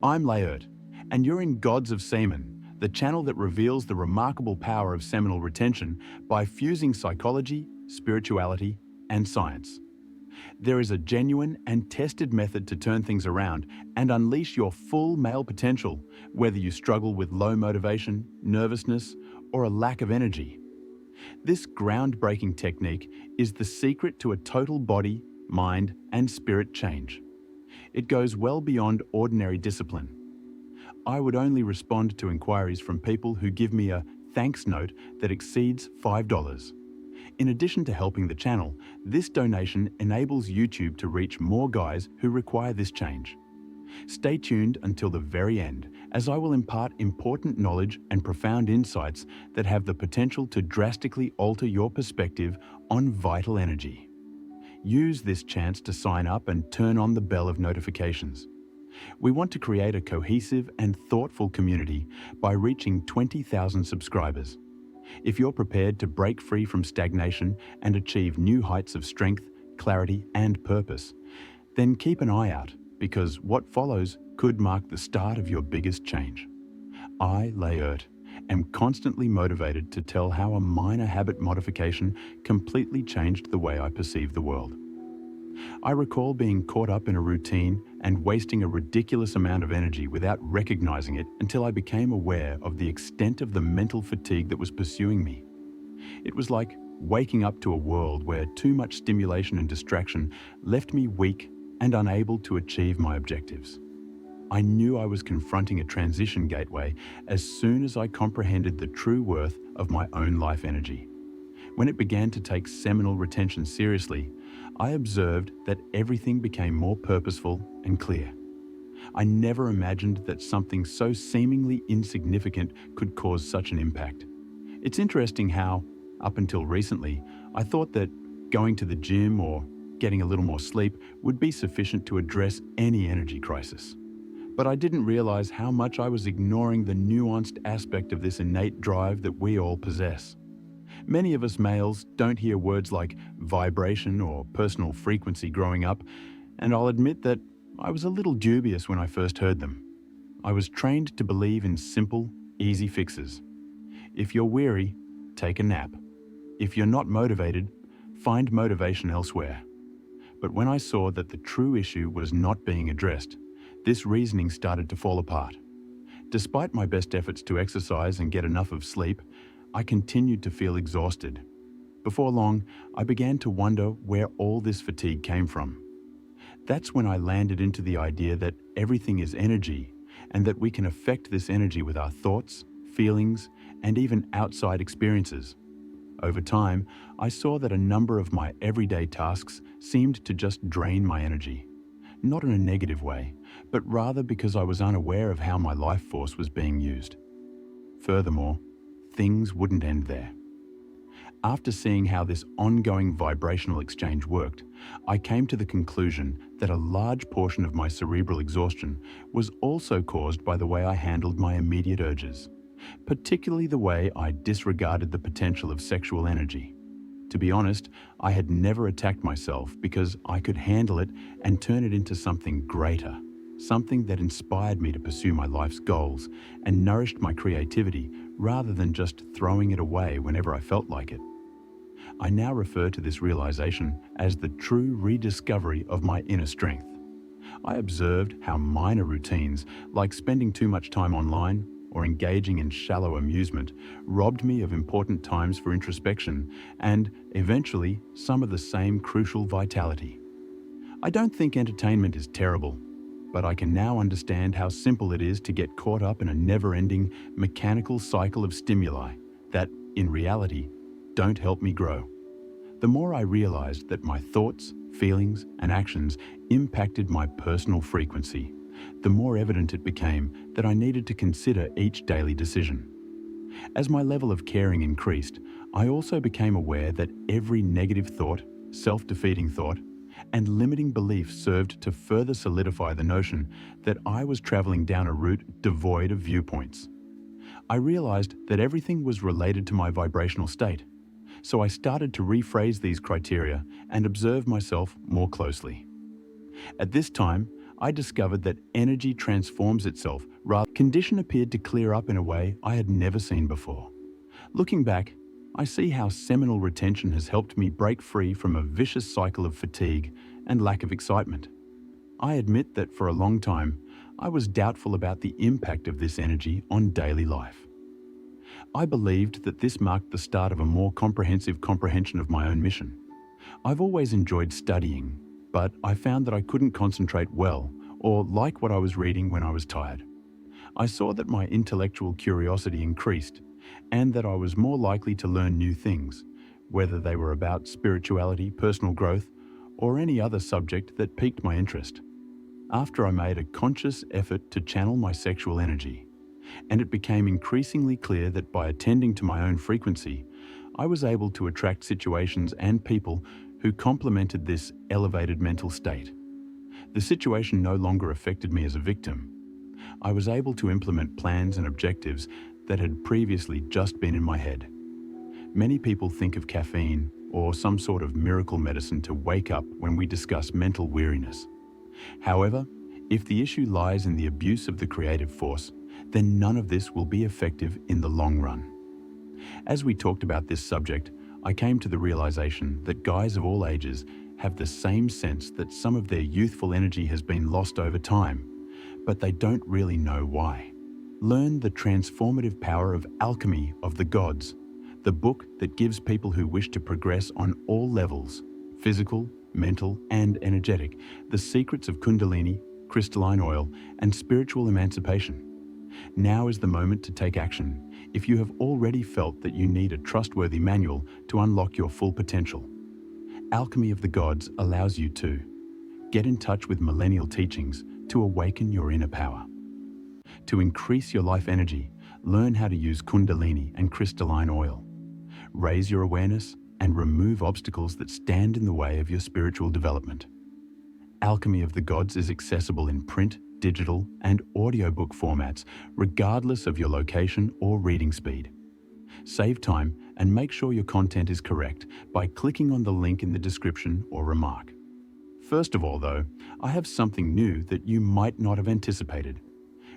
I'm Layert, and you're in Gods of Semen, the channel that reveals the remarkable power of seminal retention by fusing psychology, spirituality, and science. There is a genuine and tested method to turn things around and unleash your full male potential, whether you struggle with low motivation, nervousness, or a lack of energy. This groundbreaking technique is the secret to a total body, mind, and spirit change. It goes well beyond ordinary discipline. I would only respond to inquiries from people who give me a thanks note that exceeds $5. In addition to helping the channel, this donation enables YouTube to reach more guys who require this change. Stay tuned until the very end, as I will impart important knowledge and profound insights that have the potential to drastically alter your perspective on vital energy. Use this chance to sign up and turn on the bell of notifications. We want to create a cohesive and thoughtful community by reaching 20,000 subscribers. If you're prepared to break free from stagnation and achieve new heights of strength, clarity, and purpose, then keep an eye out, because what follows could mark the start of your biggest change. I, Layert, am constantly motivated to tell how a minor habit modification completely changed the way I perceive the world. I recall being caught up in a routine and wasting a ridiculous amount of energy without recognizing it until I became aware of the extent of the mental fatigue that was pursuing me. It was like waking up to a world where too much stimulation and distraction left me weak and unable to achieve my objectives. I knew I was confronting a transition gateway as soon as I comprehended the true worth of my own life energy. When it began to take seminal retention seriously, I observed that everything became more purposeful and clear. I never imagined that something so seemingly insignificant could cause such an impact. It's interesting how, up until recently, I thought that going to the gym or getting a little more sleep would be sufficient to address any energy crisis. But I didn't realize how much I was ignoring the nuanced aspect of this innate drive that we all possess. Many of us males don't hear words like vibration or personal frequency growing up, and I'll admit that I was a little dubious when I first heard them. I was trained to believe in simple, easy fixes. If you're weary, take a nap. If you're not motivated, find motivation elsewhere. But when I saw that the true issue was not being addressed, this reasoning started to fall apart. Despite my best efforts to exercise and get enough of sleep, I continued to feel exhausted. Before long, I began to wonder where all this fatigue came from. That's when I landed into the idea that everything is energy, and that we can affect this energy with our thoughts, feelings, and even outside experiences. Over time, I saw that a number of my everyday tasks seemed to just drain my energy. Not in a negative way, but rather because I was unaware of how my life force was being used. Furthermore, things wouldn't end there. After seeing how this ongoing vibrational exchange worked, I came to the conclusion that a large portion of my cerebral exhaustion was also caused by the way I handled my immediate urges, particularly the way I disregarded the potential of sexual energy. To be honest, I had never attacked myself because I could handle it and turn it into something greater, something that inspired me to pursue my life's goals and nourished my creativity rather than just throwing it away whenever I felt like it. I now refer to this realization as the true rediscovery of my inner strength. I observed how minor routines, like spending too much time online or engaging in shallow amusement, robbed me of important times for introspection and, eventually, some of the same crucial vitality. I don't think entertainment is terrible, but I can now understand how simple it is to get caught up in a never-ending, mechanical cycle of stimuli that, in reality, don't help me grow. The more I realized that my thoughts, feelings, and actions impacted my personal frequency, the more evident it became that I needed to consider each daily decision. As my level of caring increased, I also became aware that every negative thought, self-defeating thought, and limiting belief served to further solidify the notion that I was traveling down a route devoid of viewpoints. I realized that everything was related to my vibrational state, so I started to rephrase these criteria and observe myself more closely. At this time, I discovered that energy transforms itself rather. Condition appeared to clear up in a way I had never seen before. Looking back, I see how seminal retention has helped me break free from a vicious cycle of fatigue and lack of excitement. I admit that for a long time, I was doubtful about the impact of this energy on daily life. I believed that this marked the start of a more comprehensive comprehension of my own mission. I've always enjoyed studying, but I found that I couldn't concentrate well or like what I was reading when I was tired. I saw that my intellectual curiosity increased and that I was more likely to learn new things, whether they were about spirituality, personal growth, or any other subject that piqued my interest. After I made a conscious effort to channel my sexual energy, and it became increasingly clear that by attending to my own frequency, I was able to attract situations and people who complemented this elevated mental state. The situation no longer affected me as a victim. I was able to implement plans and objectives that had previously just been in my head. Many people think of caffeine or some sort of miracle medicine to wake up when we discuss mental weariness. However, if the issue lies in the abuse of the creative force, then none of this will be effective in the long run. As we talked about this subject, I came to the realization that guys of all ages have the same sense that some of their youthful energy has been lost over time, but they don't really know why. Learn the transformative power of Alchemy of the Gods, the book that gives people who wish to progress on all levels, physical, mental, and energetic, the secrets of Kundalini, crystalline oil, and spiritual emancipation. Now is the moment to take action if you have already felt that you need a trustworthy manual to unlock your full potential. Alchemy of the Gods allows you to get in touch with millennial teachings to awaken your inner power. To increase your life energy, learn how to use Kundalini and crystalline oil. Raise your awareness and remove obstacles that stand in the way of your spiritual development. Alchemy of the Gods is accessible in print, digital, and audiobook formats, regardless of your location or reading speed. Save time and make sure your content is correct by clicking on the link in the description or remark. First of all, though, I have something new that you might not have anticipated.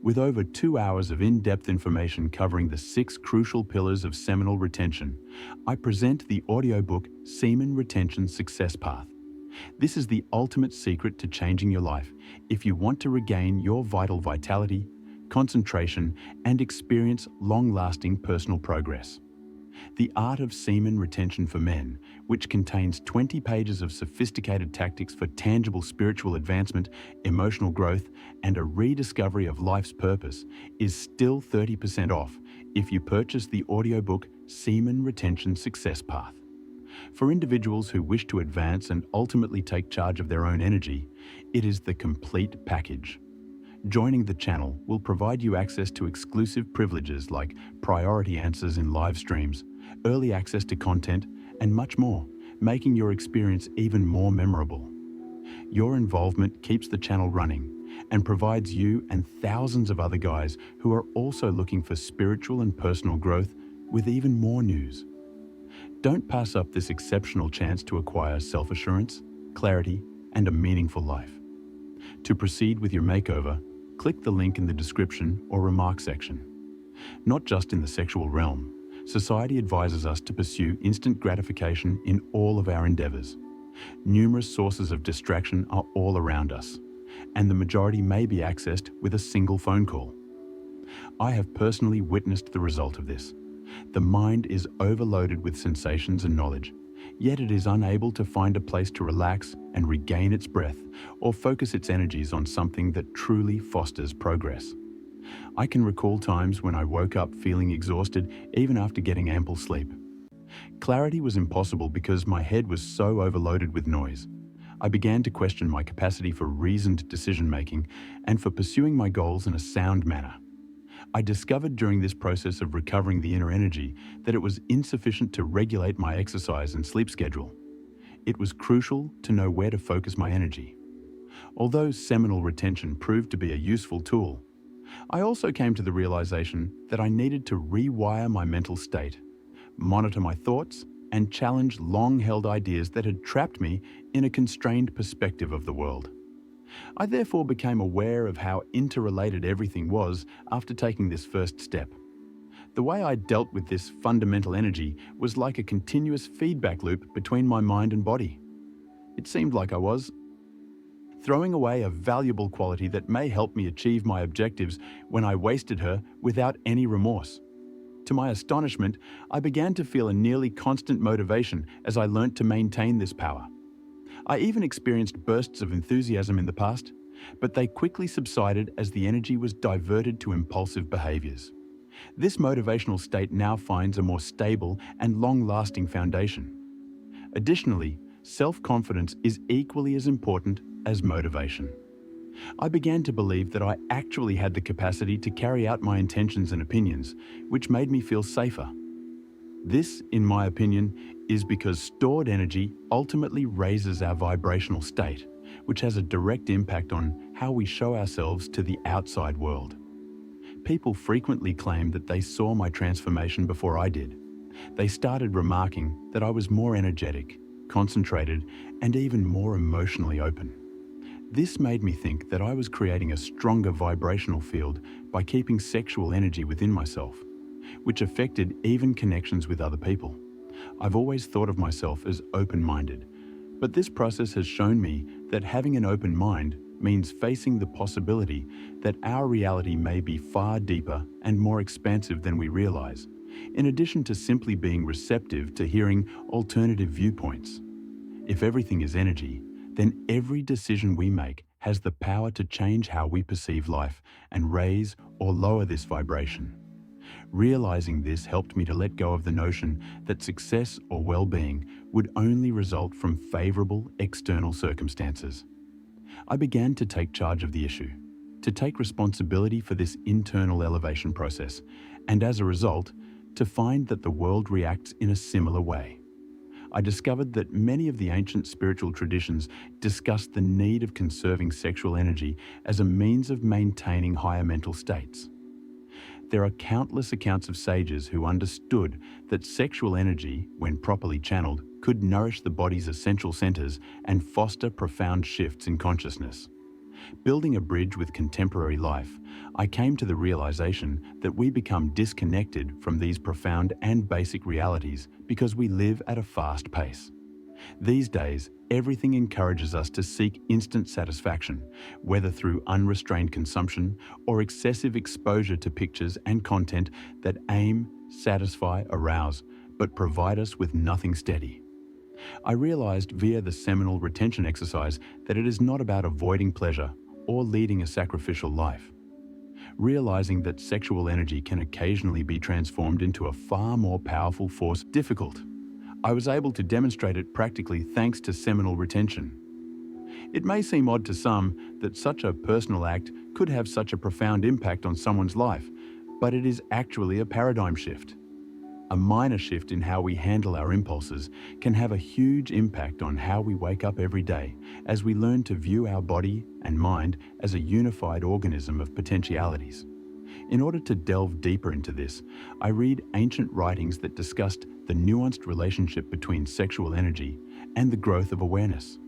With over 2 hours of in-depth information covering the 6 crucial pillars of seminal retention, I present the audiobook Semen Retention Success Path. This is the ultimate secret to changing your life if you want to regain your vital vitality, concentration, and experience long-lasting personal progress. The Art of Semen Retention for Men, which contains 20 pages of sophisticated tactics for tangible spiritual advancement, emotional growth, and a rediscovery of life's purpose, is still 30% off if you purchase the audiobook Semen Retention Success Path. For individuals who wish to advance and ultimately take charge of their own energy, it is the complete package. Joining the channel will provide you access to exclusive privileges like priority answers in live streams, early access to content, and much more, making your experience even more memorable. Your involvement keeps the channel running and provides you and thousands of other guys who are also looking for spiritual and personal growth with even more news. Don't pass up this exceptional chance to acquire self-assurance, clarity, and a meaningful life. To proceed with your makeover, click the link in the description or remark section. Not just in the sexual realm, society advises us to pursue instant gratification in all of our endeavors. Numerous sources of distraction are all around us, and the majority may be accessed with a single phone call. I have personally witnessed the result of this. The mind is overloaded with sensations and knowledge, yet it is unable to find a place to relax and regain its breath or focus its energies on something that truly fosters progress. I can recall times when I woke up feeling exhausted even after getting ample sleep. Clarity was impossible because my head was so overloaded with noise. I began to question my capacity for reasoned decision-making and for pursuing my goals in a sound manner. I discovered during this process of recovering the inner energy that it was insufficient to regulate my exercise and sleep schedule. It was crucial to know where to focus my energy. Although seminal retention proved to be a useful tool, I also came to the realization that I needed to rewire my mental state, monitor my thoughts, and challenge long-held ideas that had trapped me in a constrained perspective of the world. I therefore became aware of how interrelated everything was after taking this first step. The way I dealt with this fundamental energy was like a continuous feedback loop between my mind and body. It seemed like I was throwing away a valuable quality that may help me achieve my objectives when I wasted her without any remorse. To my astonishment, I began to feel a nearly constant motivation as I learnt to maintain this power. I even experienced bursts of enthusiasm in the past, but they quickly subsided as the energy was diverted to impulsive behaviors. This motivational state now finds a more stable and long-lasting foundation. Additionally, self-confidence is equally as important as motivation. I began to believe that I actually had the capacity to carry out my intentions and opinions, which made me feel safer. This, in my opinion, is because stored energy ultimately raises our vibrational state, which has a direct impact on how we show ourselves to the outside world. People frequently claim that they saw my transformation before I did. They started remarking that I was more energetic, concentrated, and even more emotionally open. This made me think that I was creating a stronger vibrational field by keeping sexual energy within myself, which affected even connections with other people. I've always thought of myself as open-minded, but this process has shown me that having an open mind means facing the possibility that our reality may be far deeper and more expansive than we realize, in addition to simply being receptive to hearing alternative viewpoints. If everything is energy, then every decision we make has the power to change how we perceive life and raise or lower this vibration. Realizing this helped me to let go of the notion that success or well-being would only result from favorable external circumstances. I began to take charge of the issue, to take responsibility for this internal elevation process, and as a result, to find that the world reacts in a similar way. I discovered that many of the ancient spiritual traditions discussed the need of conserving sexual energy as a means of maintaining higher mental states. There are countless accounts of sages who understood that sexual energy, when properly channeled, could nourish the body's essential centers and foster profound shifts in consciousness. Building a bridge with contemporary life, I came to the realization that we become disconnected from these profound and basic realities because we live at a fast pace. These days, everything encourages us to seek instant satisfaction, whether through unrestrained consumption or excessive exposure to pictures and content that aim, satisfy, arouse, but provide us with nothing steady. I realized via the seminal retention exercise that it is not about avoiding pleasure or leading a sacrificial life. Realizing that sexual energy can occasionally be transformed into a far more powerful force difficult. I was able to demonstrate it practically thanks to seminal retention. It may seem odd to some that such a personal act could have such a profound impact on someone's life, but it is actually a paradigm shift. A minor shift in how we handle our impulses can have a huge impact on how we wake up every day as we learn to view our body and mind as a unified organism of potentialities. In order to delve deeper into this, I read ancient writings that discussed the nuanced relationship between sexual energy and the growth of awareness.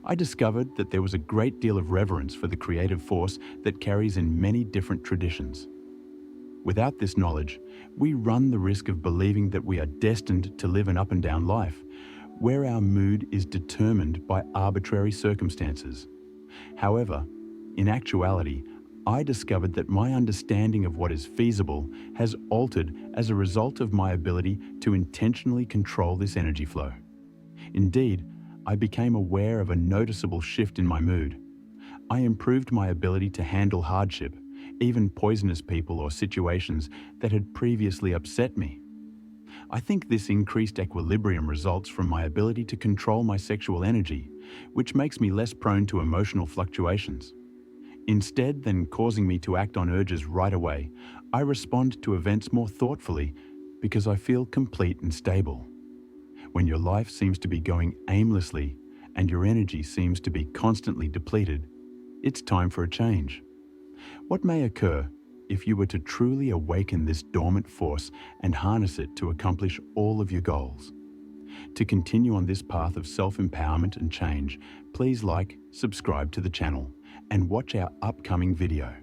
I discovered that there was a great deal of reverence for the creative force that carries in many different traditions. Without this knowledge, we run the risk of believing that we are destined to live an up and down life, where our mood is determined by arbitrary circumstances. However, in actuality, I discovered that my understanding of what is feasible has altered as a result of my ability to intentionally control this energy flow. Indeed, I became aware of a noticeable shift in my mood. I improved my ability to handle hardship, even poisonous people or situations that had previously upset me. I think this increased equilibrium results from my ability to control my sexual energy, which makes me less prone to emotional fluctuations. Instead than causing me to act on urges right away, I respond to events more thoughtfully because I feel complete and stable. When your life seems to be going aimlessly and your energy seems to be constantly depleted, it's time for a change. What may occur if you were to truly awaken this dormant force and harness it to accomplish all of your goals? To continue on this path of self-empowerment and change, please like, subscribe to the channel, and watch our upcoming video.